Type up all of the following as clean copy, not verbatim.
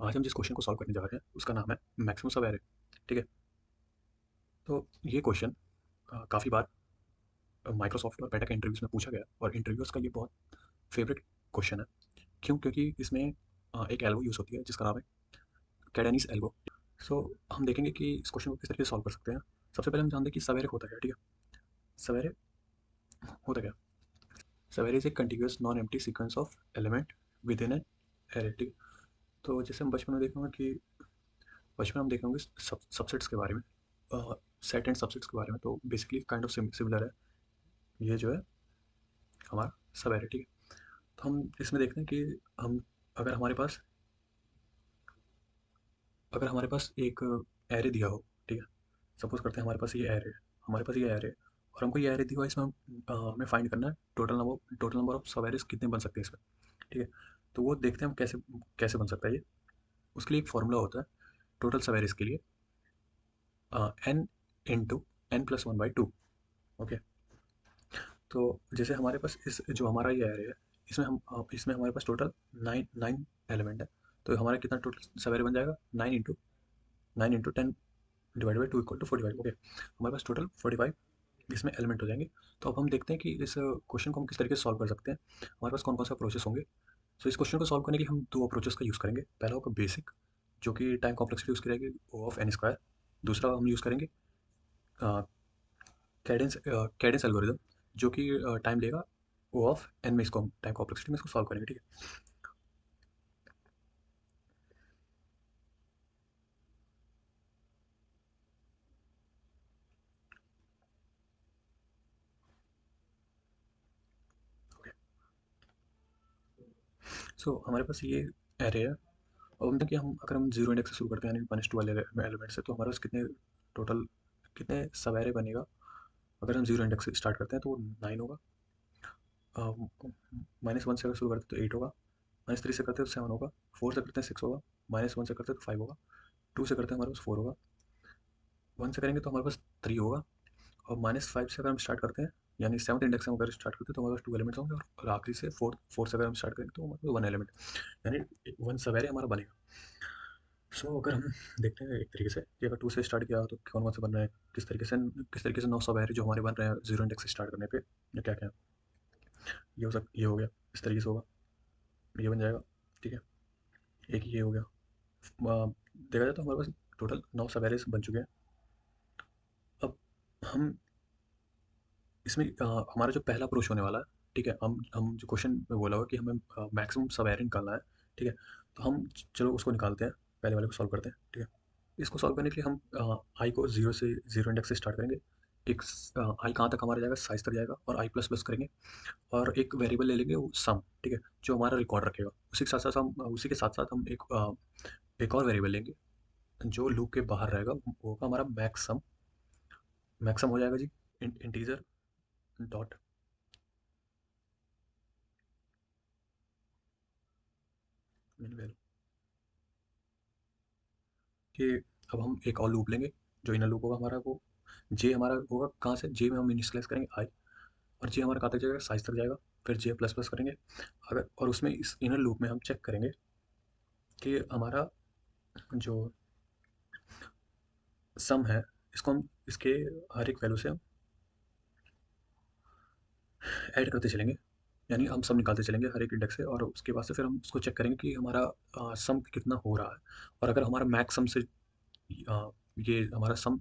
आज हम जिस क्वेश्चन को सॉल्व करने जा रहे हैं उसका नाम है मैक्सिमम सब एरे। ठीक है। तो ये क्वेश्चन काफ़ी बार माइक्रोसॉफ्ट और मेटा के इंटरव्यूज़ में पूछा गया और इंटरव्यूअर्स का ये बहुत फेवरेट क्वेश्चन है। क्यों? क्योंकि इसमें एक एल्गो यूज़ होती है जिसका नाम है कैडेनिस एल्गो। हम देखेंगे कि इस क्वेश्चन को किस तरीके से सॉल्व कर सकते हैं। सबसे पहले हम जानते हैं कि सब एरे होता क्या है। ठीक है। सब एरे होता क्या? सब array is a continuous non empty sequence of element with in an array. ठीक है। तो जैसे हम बचपन में देखे होंगे कि बचपन में हम देखे होंगे सबसेट्स के बारे में, सेट एंड सबसेट्स के बारे में। तो बेसिकली काइंड ऑफ सिमिलर है ये जो है हमारा सब एरे। ठीक है। तो हम इसमें देखते हैं कि हम अगर हमारे पास एक एरे दिया हो। ठीक है। सपोज करते हैं हमारे पास ये एरे है और हमको ये एरे दिया हुआ है। इसमें हमें फाइंड करना है टोटल नंबर ऑफ सब एरेस कितने बन सकते हैं इसमें। ठीक है। तो वो देखते हैं हम कैसे कैसे बन सकता है ये। उसके लिए एक फॉर्मूला होता है टोटल सब एरेस के लिए, n into n plus one by two. Okay. तो जैसे हमारे पास इस जो हमारा ये एरे है, इसमें हमारे पास टोटल नाइन नाइन एलिमेंट है। तो हमारा कितना टोटल सवेरे बन जाएगा? Nine into ten divide by two equal to 45। Okay. हमारे पास टोटल 45 इसमें एलिमेंट हो जाएंगे। तो अब हम देखते हैं कि इस क्वेश्चन को हम किस तरीके से सॉल्व कर सकते हैं, हमारे पास कौन कौन सा अप्रोचेस होंगे। इस क्वेश्चन को सॉल्व करने के लिए हम दो अप्रोचेस का यूज़ करेंगे। पहला होगा बेसिक, जो कि टाइम कॉम्प्लेक्सिटी यूज़ करेगी ओ ऑफ एन स्क्वायर। दूसरा हम यूज़ करेंगे कैडेंस एल्गोरिदम, जो कि टाइम लेगा ओ ऑफ एन में। इसको हम टाइम कॉम्प्लेक्सिटी में इसको सॉल्व करेंगे। ठीक है। हमारे पास ये एरे है और मतलब कि हम अगर हम जीरो इंडेक्स से शुरू करते हैं यानी वन टू वाले एलिमेंट से, तो हमारे पास टोटल कितने सब एरे बनेगा। अगर हम जीरो इंडेक्स से स्टार्ट करते हैं तो वो 9 होगा। -1 से अगर शुरू करते हैं तो 8 होगा। -3 से करते हैं तो 7 होगा। 4 से करते हैं 6 होगा। -1 से करते हैं तो 5 होगा। 2 से करते हैं हमारे पास 4 होगा। 1 से करेंगे तो हमारे पास 3 होगा। और -5 से अगर हम स्टार्ट करते हैं यानी सेवन्थ इंडेक्स से हम अगर स्टार्ट करते हैं तो हमारे पास 2 एलिमेंट्स होंगे। और आखिरी से फोर्थ से अगर हम स्टार्ट करेंगे तो हमारे पास 1 एलिमेंट, यानी 1 सवेरे हमारा बनेगा। अगर हम देखते हैं एक तरीके से कि अगर 2 से स्टार्ट किया तो कौन कौन से बन रहे हैं, किस तरीके से 9 सवेरे जो हमारे बन रहे हैं जीरो इंडेक्स से स्टार्ट करने पे, या क्या क्या ये हो गया। इस तरीके से होगा, ये बन जाएगा। ठीक है। एक ये हो गया। देखा जाए तो हमारे पास टोटल 9 सवेरे बन चुके हैं। अब हम इसमें हमारा जो पहला अप्रोच होने वाला है। ठीक है। हम जो क्वेश्चन में बोला हुआ कि हमें मैक्सिमम सवेरे निकालना है। ठीक है। तो हम चलो उसको निकालते हैं, पहले वाले को सॉल्व करते हैं। ठीक है। इसको सॉल्व करने के लिए हम आई को जीरो इंडेक्स से स्टार्ट करेंगे। एक आई कहाँ तक हमारा जाएगा? साइज तक जाएगा और आई प्लस प्लस करेंगे और एक वेरिएबल ले लेंगे वो सम। ठीक है। जो हमारा रिकॉर्ड रखेगा। उसी के साथ साथ हम एक और वेरिएबल लेंगे जो लूप के बाहर रहेगा। वो होगा हमारा मैक्सम। मैक्सम हो जाएगा जी इंटीजर डॉट मिन वैल्यू। कि अब हम एक और लूप लेंगे। जो इनर लूप होगा हमारा वो जे हमारा होगा कहाँ से? जे में हम इनिशियलाइज करेंगे आई, और जे हमारा कहाँ तक जाएगा? साइज तक जाएगा। फिर जे प्लस प्लस करेंगे अगर, और उसमें इस इनर लूप में हम चेक करेंगे कि हमारा जो सम है इसको हम इसके हर एक वैल्यू से हम ऐड करते चलेंगे। यानी हम सम निकालते चलेंगे हर एक इंडेक्स से, और उसके बाद से फिर हम उसको चेक करेंगे कि हमारा सम कितना हो रहा है। और अगर हमारा मैक्स सम से अ, ये हमारा सम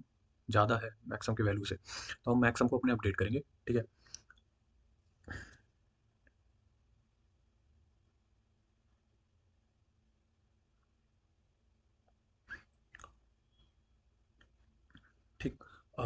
ज़्यादा है मैक्सिमम की वैल्यू से, तो हम मैक्सिमम को अपने अपडेट करेंगे। ठीक है। ठीक। अ,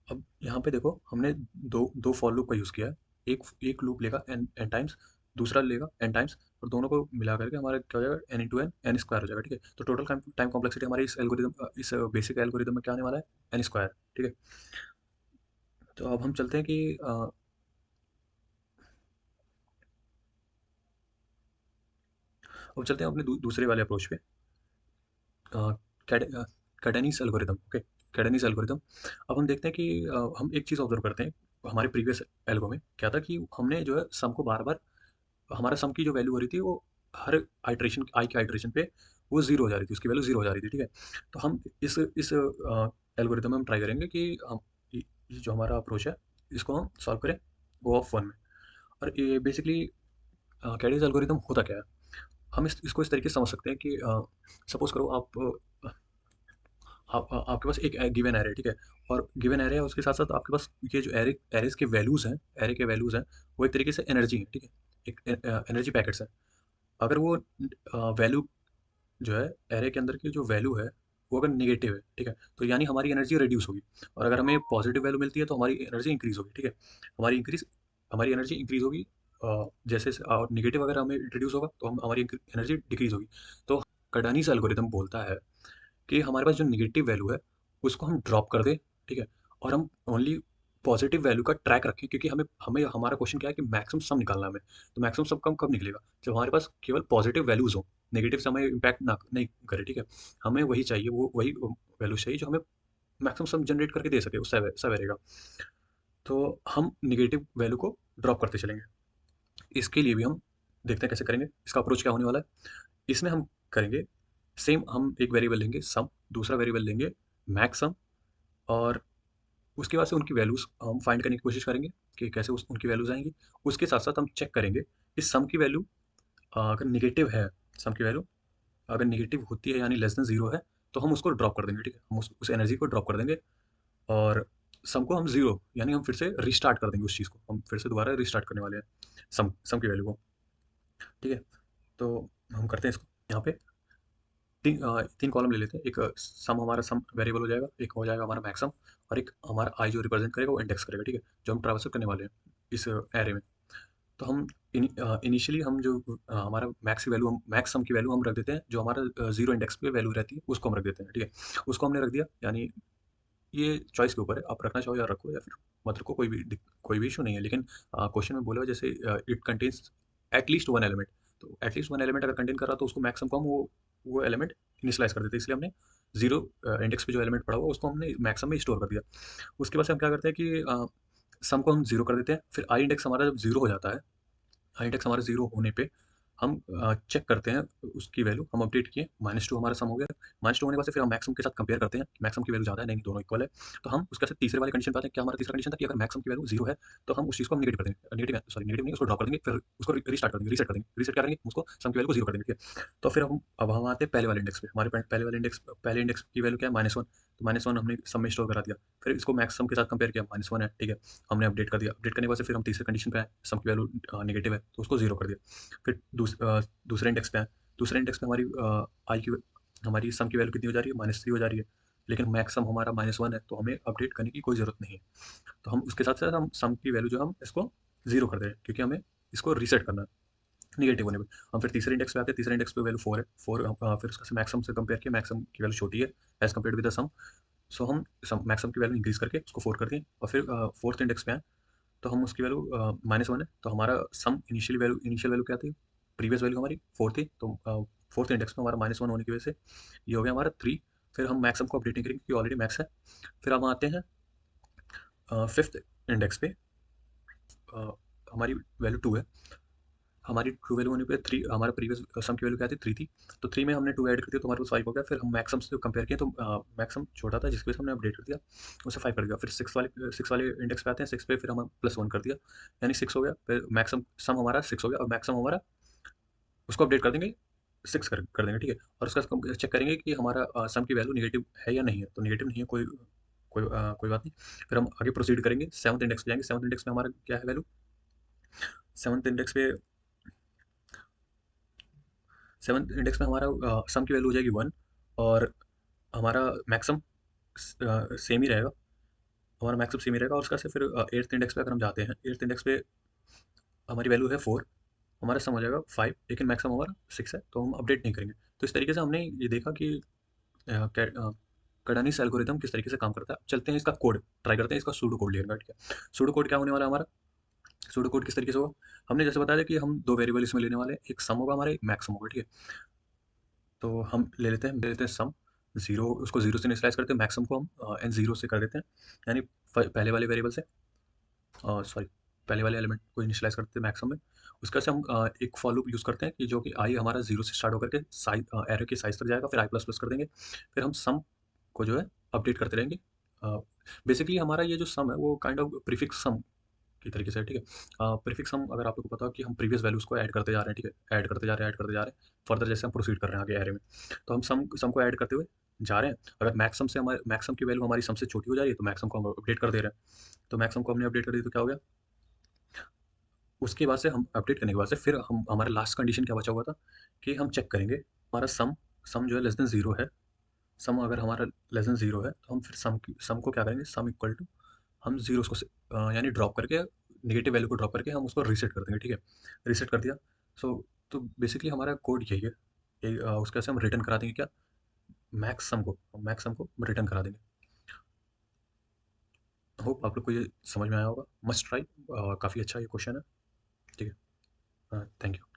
अब यहाँ पे देखो हमने दो दो फॉर लूप का यूज़ किया है। एक एक लूप लेगा एन एन टाइम्स, दूसरा लेगा एन टाइम्स, और दोनों को मिला करके हमारा क्या हो जाएगा? N into n, n square हो जाएगा। ठीक है। तो टोटल टाइम कॉम्प्लेक्सिटी हमारी इस बेसिक एल्गोरिदम में क्या आने वाला है? N square. ठीक है। तो अब हम चलते हैं कि अब चलते हैं अपने दूसरे वाले अप्रोच पे, कैडेनिस एल्गोरिदम। ओके। कैडेनिस एल्गोरिदम। अब हम देखते हैं कि हम एक चीज़ ऑब्जर्व करते हैं। हमारे प्रीवियस एल्गो में क्या था कि हमने जो है सम को बार बार, हमारा सम की जो वैल्यू हो रही थी वो हर आइटरेशन आई की आइटरेशन पे वो ज़ीरो हो जा रही थी, उसकी वैल्यू ज़ीरो हो जा रही थी, ठीक है? तो हम इस एल्गोरिदम में हम ट्राई करेंगे कि हम ये जो हमारा अप्रोच है, इसको हम सॉल्व करें O ऑफ 1 में। और ये बेसिकली कैडीज एल्गोरिदम होता क्या है? हम इसको इस तरीके से समझ सकते हैं कि सपोज़ करो आपके पास एक गिवन एरे है, ठीक है? और गिवन एरे है, उसके साथ-साथ आपके पास ये जो एरेज़ के वैल्यूज़ हैं, एरे के वैल्यूज़ हैं, वो एक तरीके से एनर्जी है, ठीक है? एक एनर्जी पैकेट्स हैं। अगर वो वैल्यू जो है एरे के अंदर की जो वैल्यू है वो अगर नेगेटिव है, ठीक है, तो यानी हमारी एनर्जी रिड्यूस होगी। और अगर हमें पॉजिटिव वैल्यू मिलती है तो हमारी एनर्जी इंक्रीज होगी, ठीक है। हमारी एनर्जी इंक्रीज होगी। जैसे और निगेटिव अगर हमें रिड्यूस होगा तो हम हमारी एनर्जी डिक्रीज होगी। तो कार्डानीज एल्गोरिथम बोलता है कि हमारे पास जो नेगेटिव वैल्यू है उसको हम ड्रॉप कर दें, ठीक है, और हम ओनली पॉजिटिव वैल्यू का ट्रैक रखें, क्योंकि हमें हमें हमारा क्वेश्चन क्या है कि मैक्सिमम सम निकालना है हमें। तो मैक्सिमम सम कब कब निकलेगा? जब हमारे पास केवल पॉजिटिव वैल्यूज हो, नेगेटिव से हमें इम्पैक्ट ना नहीं करे, ठीक है। हमें वही चाहिए, वो वही वैल्यू चाहिए जो हमें मैक्सिमम सम जनरेट करके दे सके, उससे रहेगा। तो हम नेगेटिव वैल्यू को ड्रॉप करते चलेंगे। इसके लिए भी हम देखते हैं कैसे करेंगे, इसका अप्रोच क्या होने वाला है। इसमें हम करेंगे सेम, हम एक वेरिएबल लेंगे सम, दूसरा वेरिएबल लेंगे मैक्स सम, और उसके बाद से उनकी वैल्यूज़ हम फाइंड करने की कोशिश करेंगे कि कैसे उनकी वैल्यूज़ आएंगी। उसके साथ साथ हम चेक करेंगे इस सम की वैल्यू अगर निगेटिव है, सम की वैल्यू अगर निगेटिव होती है यानी लेस देन जीरो है, तो हम उसको ड्रॉप कर देंगे, ठीक है, हम उस एनर्जी को ड्रॉप कर देंगे। और सम को हम जीरो यानी हम फिर से रिस्टार्ट कर देंगे, उस चीज़ को हम फिर से दोबारा रिस्टार्ट करने वाले हैं सम की वैल्यू को, ठीक है। तो हम करते हैं इसको यहाँ पे तीन कॉलम ले लेते हैं। एक सम, हमारा सम वेरिएबल हो जाएगा, एक हो जाएगा हमारा मैक्सम, और एक हमारा आई जो रिप्रेजेंट करेगा वो इंडेक्स करेगा, ठीक है, जो हम ट्रांसफर करने वाले हैं इस एरे में। तो हम इनिशियली हम जो हमारा मैक्स की वैल्यू, हम मैक्स सम की वैल्यू हम रख देते हैं, जो हमारा जीरो इंडेक्स पे वैल्यू रहती है उसको हम रख देते हैं, ठीक है। उसको हमने रख दिया, यानी ये चॉइस के ऊपर है, आप रखना चाहो या रखो या फिर मत रखो, कोई भी इशू नहीं है। लेकिन क्वेश्चन में बोला हुआ जैसे it contains at least one element, तो एटलीस्ट वन एलिमेंट अगर कंटेन कर रहा तो उसको मैक्सिमम को हम वो एलिमेंट इनिशियलाइज कर देते हैं, इसलिए हमने जीरो इंडेक्स पे जो एलिमेंट पड़ा हुआ उसको हमने मैक्सिमम में स्टोर कर दिया। उसके बाद से हम क्या करते हैं कि सम को हम जीरो कर देते हैं। फिर आई इंडेक्स हमारा जब जीरो हो जाता है, आई इंडेक्स हमारा जीरो होने पे हम चेक करते हैं उसकी वैल्यू, हम अपडेट किए, -2 हमारा सम हो गया। -2 होने के बाद से फिर हम मैक्सिमम के साथ कंपेयर करते हैं, मैक्सिमम की वैल्यू ज़्यादा है नहीं, दोनों इक्वल है। तो हम उसके बाद तीसरे वाले कंडीशन पे आते हैं। क्या हमारा तीसरा कंडीशन था कि अगर मैक्सिमम की वैल्यू जीरो है तो हम उस चीज़ को हम नेगेटिव कर देंगे, नेगेटिव सॉरी नेगेटिव नहीं, उसको ड्रॉप कर देंगे, फिर उसको रिस्टार्ट कर देंगे, रीसेट कर देंगे। रीसेट क्या करेंगे, उसको सम की वैल्यू को जीरो कर देंगे, ठीक है। तो फिर हम आते हैं पहले वाले इंडेक्स पे। हमारे पहले वाले इंडेक्स, पहले इंडेक्स की वैल्यू क्या है, -1, तो -1 हमने सम में स्टोर करा दिया। फिर इसको मैक्सिमम के साथ कंपेयर किया, -1 है, ठीक है, हमने अपडेट कर दिया। अपडेट करने के बाद से फिर हम तीसरे कंडीशन पे आए, सम की वैल्यू नेगेटिव है तो उसको जीरो कर दिया। फिर दूसरे इंडेक्स पे आए, दूसरे इंडेक्स पे हमारी आई की हमारी सम की वैल्यू कितनी हो जा रही है, -3 हो जा रही है। लेकिन मैक्सिमम हमारा -1 है तो हमें अपडेट करने की कोई ज़रूरत नहीं है। तो हम उसके साथ साथ हम सम की वैल्यू जो हम इसको जीरो कर दे रहे हैं, क्योंकि हमें इसको रीसेट करना है निगेटिव होने पे। हम फिर तीसरे इंडेक्स पे आते हैं, तीसरे इंडेक्स पे वैल्यू 4 है, 4 फिर उसका मैक्सिमम से कंपेयर किया, मैक्सिमम की वैल्यू छोटी है एज कम्पेयर विद द सम। सो हम सम मैक्सिमम की वैल्यू इंक्रीज करके उसको 4 कर दिए, और फिर फोर्थ इंडेक्स पे आए तो हम उसकी वैल्यू -1 है, तो हमारा सम इनिशियल वैल्यू क्या थी, प्रीवियस वैल्यू हमारी 4 थी, तो फोर्थ इंडेक्स में हमारा -1 होने की वजह से ये हो गया हमारा 3। फिर हम मैक्सिमम को अपडेट नहीं करेंगे क्योंकि ऑलरेडी मैक्स है। फिर हम आते हैं फिफ्थ इंडेक्स पे, अ, हमारी वैल्यू 2 है, हमारी ट्रू वैल्यू होने पे 3, हमारा प्रीवियस सम की वैल्यू क्या थी, 3 थी, तो 3 में हमने 2 ऐड कर दिया तो हमारे पास 5 हो गया। फिर हम मैक्सिमम से कंपेयर किए तो मैक्सिमम छोटा था जिसकी वजह से हमने अपडेट कर दिया, उससे 5 कर दिया। फिर 6 वाले इंडेक्स पे आते हैं, 6 पे फिर हम +1 कर दिया, यानी 6 हो गया। फिर मैक्सिमम सम हमारा 6 हो गया, और मैक्सिमम हमारा उसको अपडेट कर देंगे, 6 कर देंगे, ठीक है। और उसका चेक करेंगे कि हमारा सम की वैल्यू नेगेटिव है या नहीं है, तो नेगेटिव नहीं है, कोई बात नहीं। फिर हम आगे प्रोसीड करेंगे, सेवंथ इंडेक्स पे जाएंगे। सेवंथ इंडेक्स में हमारा क्या है वैल्यू, सेवंथ इंडेक्स पे सेवंथ इंडेक्स में हमारा सम की वैल्यू हो जाएगी 1, और हमारा मैक्सिमम सेम ही रहेगा, हमारा मैक्सिमम सेम ही रहेगा। और उसका से फिर एट्थ इंडेक्स पे अगर हम जाते हैं, एट्थ इंडेक्स पे हमारी वैल्यू है 4, हमारा सम हो जाएगा 5, लेकिन मैक्सिमम हमारा 6 है तो हम अपडेट नहीं करेंगे। तो इस तरीके से हमने ये देखा कि कार्डानीस एल्गोरिथम किस तरीके से काम करता है। अब चलते हैं इसका कोड ट्राई करते हैं, इसका सूडो कोड लिखने का, ठीक है। सूडो कोड क्या होने वाला है हमारा, सूडो कोड किस तरीके से होगा, हमने जैसे बताया था कि हम दो वेरिएबल इसमें लेने वाले हैं, एक सम होगा हमारा, एक मैक्सिमम होगा, ठीक है। तो हम ले लेते हैं सम, जीरो, उसको जीरो से इनिशियलाइज करते हैं, मैक्सिमम को हम एन जीरो से कर देते हैं, यानी पहले वाले वेरिएबल से, सॉरी पहले वाले एलिमेंट को इनिशियलाइज़ करते हैं मैक्सिमम में। उसके बाद से हम एक फॉर लूप यूज़ करते हैं कि जो कि आई हमारा 0 से स्टार्ट होकर के एरे के साइज़ तक जाएगा, फिर i++ कर देंगे। फिर हम सम को जो है अपडेट करते रहेंगे। बेसिकली हमारा ये जो सम है वो काइंड ऑफ प्रीफिक्स सम की तरीके से है, ठीक है। प्रीफिक्स सम अगर आप लोग को पता हो कि हम प्रीवियस वैल्यूज़ को ऐड करते जा रहे हैं, ठीक है। ऐड करते जा रहे हैं, ऐड करते जा रहे हैं। फर्दर जैसे हम प्रोसीड कर रहे हैं आगे एरे में, तो हम सम को ऐड करते हुए जा रहे हैं। अगर मैक्सिमम की वैल्यू हमारी सम से छोटी हो जा रही है, तो मैक्सिमम को हम अपडेट कर दे रहे हैं। तो मैक्सिमम को हमने अपडेट कर दी तो क्या हो गया? उसके बाद से हम अपडेट करने के बाद से फिर हम हमारा लास्ट कंडीशन क्या बचा हुआ था कि हम चेक करेंगे हमारा सम सम जो है लेस देन ज़ीरो है। सम अगर हमारा लेस देन ज़ीरो है तो हम फिर सम को क्या करेंगे, सम इक्वल टू हम ज़ीरो उसको यानी ड्रॉप करके नेगेटिव वैल्यू को ड्रॉप करके हम उसको रीसेट कर देंगे, ठीक है। रीसेट कर दिया। सो तो बेसिकली हमारा कोड यही है। उसके बाद से हम रिटर्न करा देंगे क्या, मैक्स सम को रिटर्न करा देंगे। होप आप लोग को ये समझ में आया होगा। मस्ट ट्राई, काफ़ी अच्छा ये क्वेश्चन है, ठीक है। Thank you.